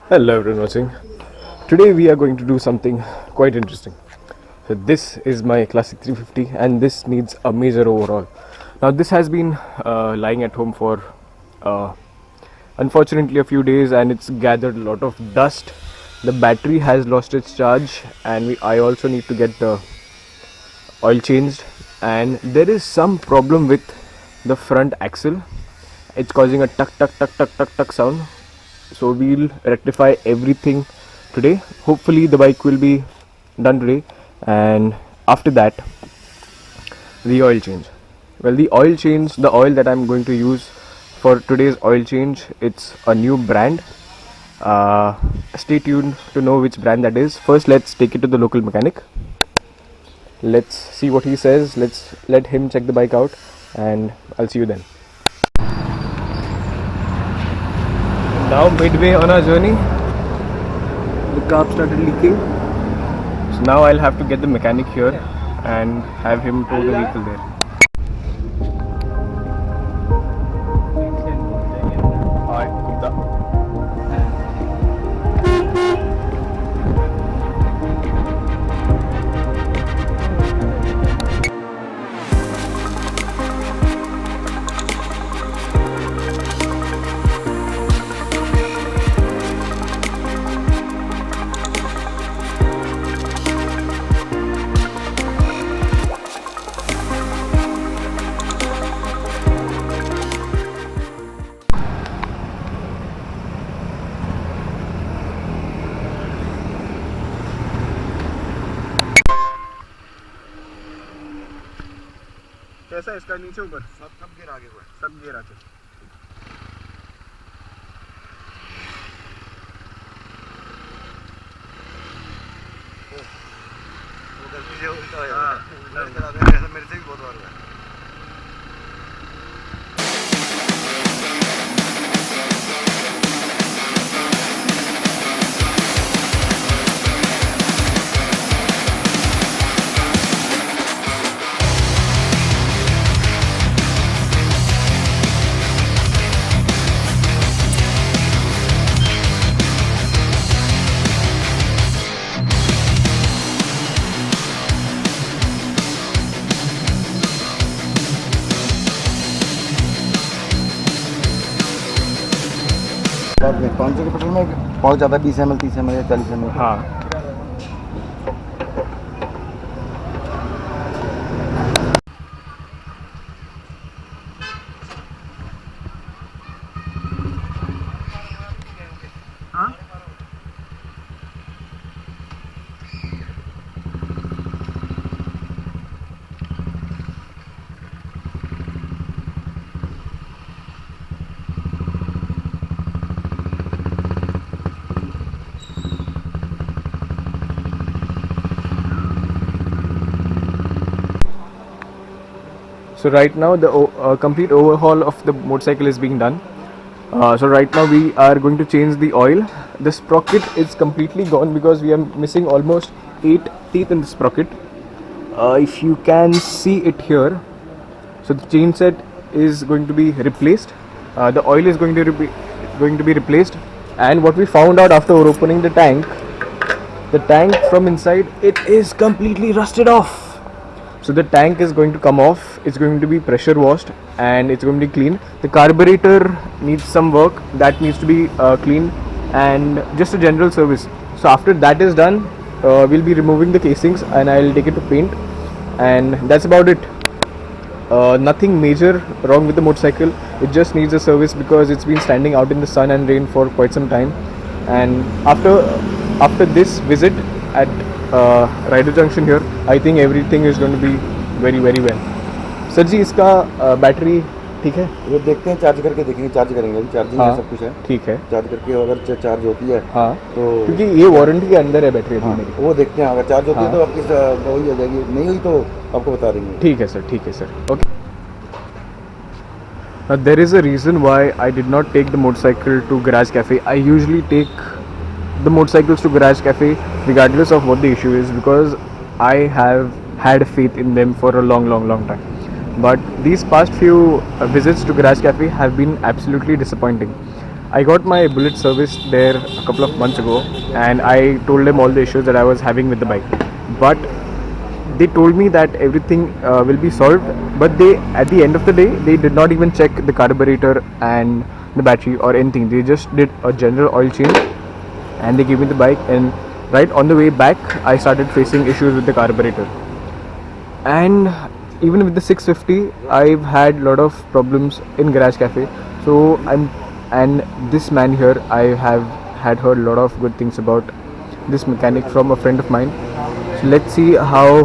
Hello everyone watching. Today we are going to do something quite interesting. So this is my classic 350 and this needs a major overhaul. Now this has been lying at home for uh, unfortunately a few days and it's gathered a lot of dust. The battery has lost its charge and I also need to get the oil changed, and there is some problem with the front axle. It's causing a tuck tuck tuck tuck tuck tuck sound, so we'll rectify everything today. Hopefully the bike will be done today, and after that the oil change. Well, the oil that I'm going to use for today's oil change, it's a new brand. Stay tuned to know which brand that is. First let's take it to the local mechanic. Let's see what he says. Let's let him check the bike out and I'll see you then. Now midway on our journey, the carb started leaking, so now I'll have to get the mechanic here and have him tow the vehicle there. कैसा इसका नीचे ऊपर सब gear आगे हुआ है, सब gear आगे। वो गलती से उल्टा हो जाता है, मेरे से भी बहुत बार हुआ है। पाँच सौ के पेट्रोल में बहुत ज़्यादा 20 ml 30 ml या 40 ml। हाँ, so right now the complete overhaul of the motorcycle is being done. So right now we are going to change the oil. The sprocket is completely gone because we are missing almost 8 teeth in the sprocket. If you can see it here, so the chain set is going to be replaced. The oil is going to be replaced, and what we found out after opening the tank from inside, it is completely rusted off. So the tank is going to come off, it's going to be pressure washed and it's going to be clean. The carburetor needs some work, that needs to be cleaned, and just a general service. So after that is done, we'll be removing the casings and I'll take it to paint, and that's about it. Nothing major wrong with the motorcycle, it just needs a service because it's been standing out in the sun and rain for quite some time. And after this visit at Rider Junction here, I think everything is going to be very well. Sir ji, इसका battery ठीक है? ये देखते हैं, charge करके देखेंगे, charge करेंगे, अभी चार्जिंग है, सब कुछ है, ठीक है। चार्ज करके अगर चार्ज होती है, हाँ, तो क्योंकि ये वारंटी के अंदर है बैटरी अभी मेरी। वो देखते हैं, अगर चार्ज होती है तो आपकी वही हो जाएगी, नहीं हुई तो आपको बता देंगे। ठीक है sir, okay. There is a reason why I did not take the motorcycle to Garage Cafe. I usually take the motorcycles to Garage Cafe regardless of what the issue is, because I have had faith in them for a long time. But these past few visits to Garage Cafe have been absolutely disappointing. I got my bullet serviced there a couple of months ago, and I told them all the issues that I was having with the bike. But they told me that everything will be solved, but they, at the end of the day, they did not even check the carburetor and the battery or anything. They just did a general oil change and they gave me the bike, and right on the way back I started facing issues with the carburetor. And even with the 650 I've had a lot of problems in Garage Cafe. So and this man here, I have had heard a lot of good things about this mechanic from a friend of mine. So let's see how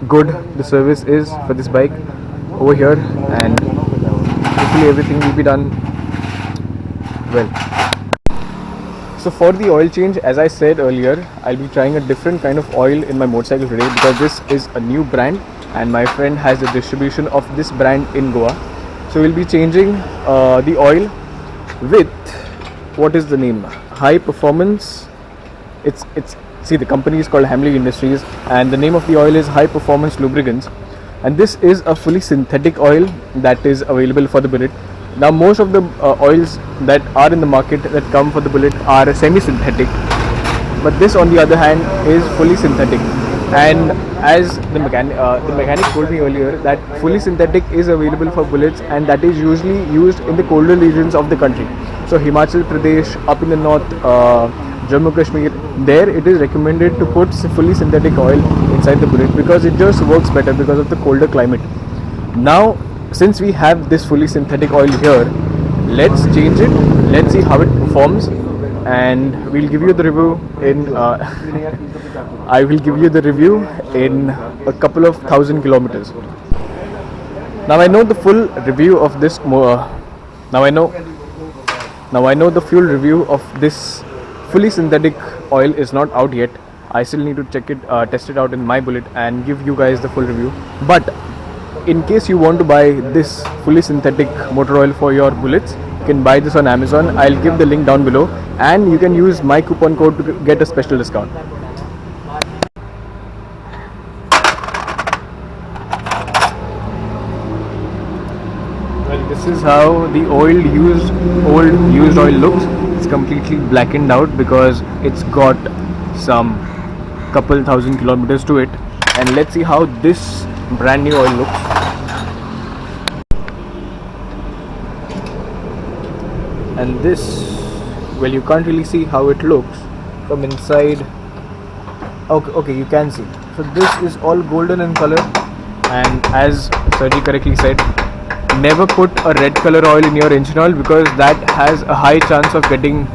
good the service is for this bike over here, and hopefully everything will be done well. So for the oil change, as I said earlier, I'll be trying a different kind of oil in my motorcycle today, because this is a new brand and my friend has the distribution of this brand in Goa. So we'll be changing the oil with, what is the name? High Performance. It's see, the company is called Hamley Industries and the name of the oil is High Performance Lubricants, and this is a fully synthetic oil that is available for the Bullet. Now most of the oils that are in the market that come for the Bullet are semi-synthetic, but this on the other hand is fully synthetic. And as the mechanic told me earlier, that fully synthetic is available for Bullets, and that is usually used in the colder regions of the country. So Himachal Pradesh, up in the north, Jammu Kashmir, there it is recommended to put fully synthetic oil inside the Bullet because it just works better because of the colder climate. Now since we have this fully synthetic oil here, let's change it, let's see how it performs, and we'll give you the review in I will give you the review in a couple of 1,000 kilometers. Now I know the full review of this now I know the full review of this fully synthetic oil is not out yet. I still need to check it, test it out in my Bullet and give you guys the full review. But in case you want to buy this fully synthetic motor oil for your Bullets, you can buy this on Amazon. I'll give the link down below, and you can use my coupon code to get a special discount. Well, this is how the old used oil looks. It's completely blackened out because it's got some couple 1,000 kilometers to it. And let's see how this brand new oil looks. And this, well, you can't really see how it looks from inside. Okay, you can see. So this is all golden in color, and as Sergi correctly said, never put a red color oil in your engine oil because that has a high chance of getting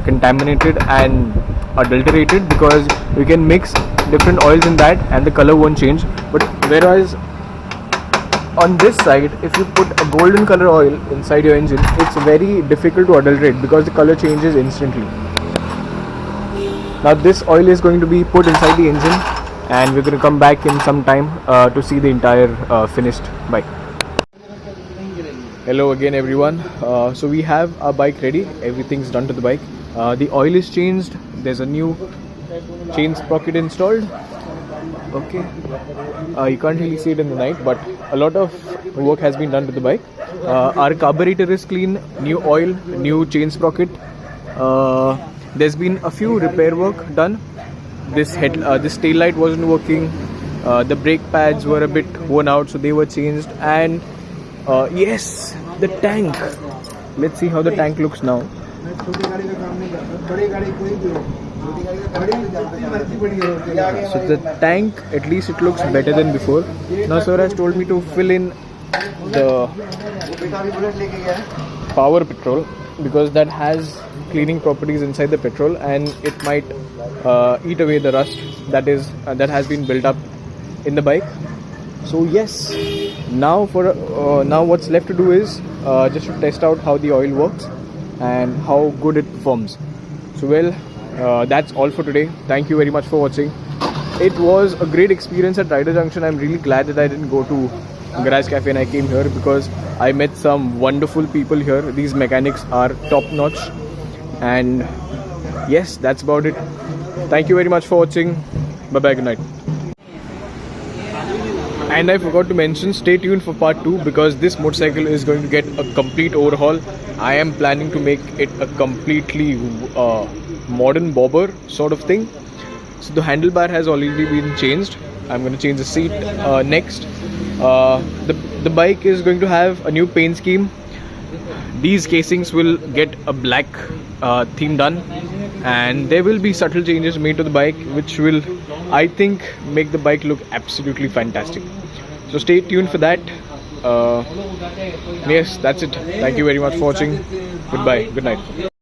contaminated and adulterated, because you can mix different oils in that and the color won't change. But whereas on this side, if you put a golden color oil inside your engine, it's very difficult to adulterate because the color changes instantly. Now this oil is going to be put inside the engine, and we're going to come back in some time to see the entire finished bike. Hello again everyone. So we have our bike ready, everything's done to the bike. The oil is changed, there's a new chain sprocket installed. Okay, you can't really see it in the night, but a lot of work has been done to the bike. Our carburetor is clean, new oil, new chain sprocket. There's been a few repair work done. This tail light wasn't working, the brake pads were a bit worn out, so they were changed. And yes, the tank, let's see how the tank looks now. So the tank, at least it looks better than before. Now sir has told me to fill in the power petrol because that has cleaning properties inside the petrol, and it might eat away the rust that has been built up in the bike. So yes, now what's left to do is just to test out how the oil works and how good it performs. So well, that's all for today. Thank you very much for watching. It was a great experience at Rider Junction. I'm really glad that I didn't go to Garage Cafe and I came here because I met some wonderful people here. These mechanics are top notch. And yes, that's about it. Thank you very much for watching. Bye bye, good night. And I forgot to mention, stay tuned for part 2 because this motorcycle is going to get a complete overhaul. I am planning to make it a completely modern bobber sort of thing. So the handlebar has already been changed. I'm going to change the seat next. The bike is going to have a new paint scheme. These casings will get a black theme done, and there will be subtle changes made to the bike which will, I think, make the bike look absolutely fantastic. So stay tuned for that. Yes, that's it. Thank you very much for watching. Goodbye. Good night.